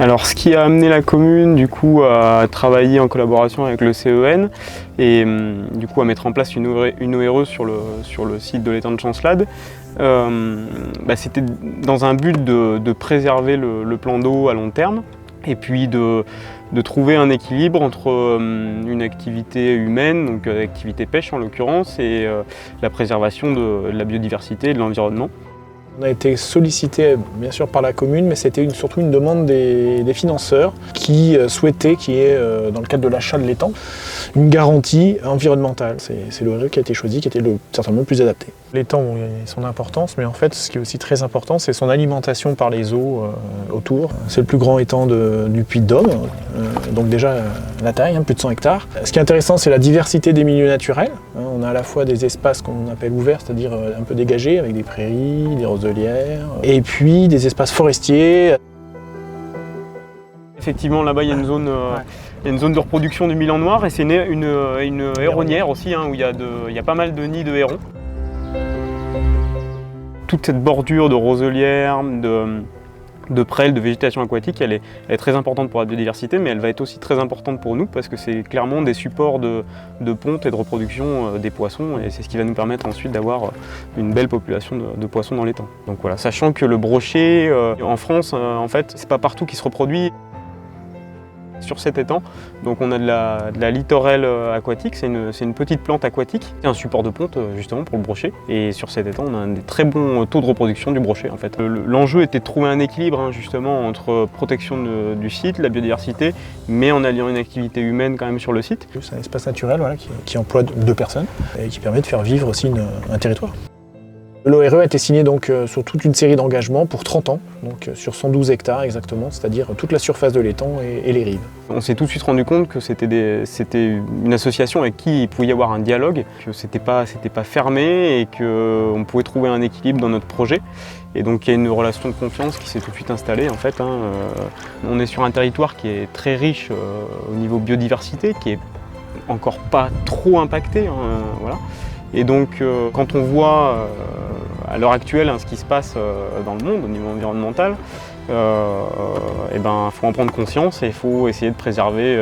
Alors ce qui a amené la commune du coup à travailler en collaboration avec le CEN et du coup à mettre en place une ORE sur le site de l'étang de Chancelade, c'était dans un but de préserver le plan d'eau à long terme et puis de trouver un équilibre entre une activité humaine, donc l'activité pêche en l'occurrence, et la préservation de la biodiversité et de l'environnement. On a été sollicité bien sûr par la commune, mais c'était surtout une demande des financeurs qui souhaitaient qu'il y ait, dans le cadre de l'achat de l'étang, une garantie environnementale. C'est l'ORE qui a été choisi, qui était certainement le plus adapté. L'étang a son importance, mais en fait ce qui est aussi très important, c'est son alimentation par les eaux autour. C'est le plus grand étang du Puy-de-Dôme, donc déjà la taille, plus de 100 hectares. Ce qui est intéressant, c'est la diversité des milieux naturels. On a à la fois des espaces qu'on appelle ouverts, c'est-à-dire un peu dégagés, avec des prairies, des roselières, et puis des espaces forestiers. Effectivement, là-bas, il y a une zone, il y a une zone de reproduction du milan noir, et c'est une héronnière aussi, où il y a pas mal de nids de hérons. Toute cette bordure de roselières, de prêles, de végétation aquatique, elle est très importante pour la biodiversité, mais elle va être aussi très importante pour nous parce que c'est clairement des supports de ponte et de reproduction des poissons, et c'est ce qui va nous permettre ensuite d'avoir une belle population de poissons dans l'étang. Donc voilà, sachant que le brochet en France, en fait, c'est pas partout qu'il se reproduit. Sur cet étang, donc on a de la littorelle aquatique, c'est une petite plante aquatique, c'est un support de ponte justement pour le brochet, et sur cet étang on a un des très bons taux de reproduction du brochet en fait. L'enjeu était de trouver un équilibre justement entre protection du site, la biodiversité, mais en alliant une activité humaine quand même sur le site. C'est un espace naturel qui emploie 2 personnes et qui permet de faire vivre aussi un territoire. L'ORE a été signé donc sur toute une série d'engagements pour 30 ans, donc sur 112 hectares exactement, c'est-à-dire toute la surface de l'étang et les rives. On s'est tout de suite rendu compte que c'était une association avec qui il pouvait y avoir un dialogue, que c'était pas fermé et qu'on pouvait trouver un équilibre dans notre projet. Et donc il y a une relation de confiance qui s'est tout de suite installée en fait. On est sur un territoire qui est très riche au niveau biodiversité, qui est encore pas trop impacté. Voilà. Et donc quand on voit à l'heure actuelle ce qui se passe dans le monde au niveau environnemental, faut en prendre conscience et il faut essayer de préserver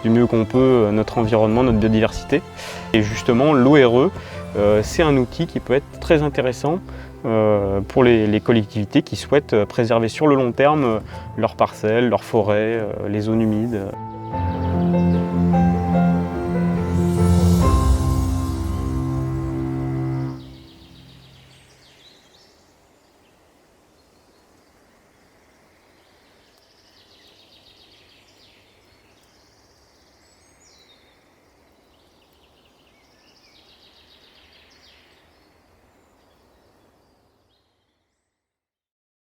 du mieux qu'on peut notre environnement, notre biodiversité. Et justement l'ORE, c'est un outil qui peut être très intéressant pour les collectivités qui souhaitent préserver sur le long terme leurs parcelles, leurs forêts, les zones humides.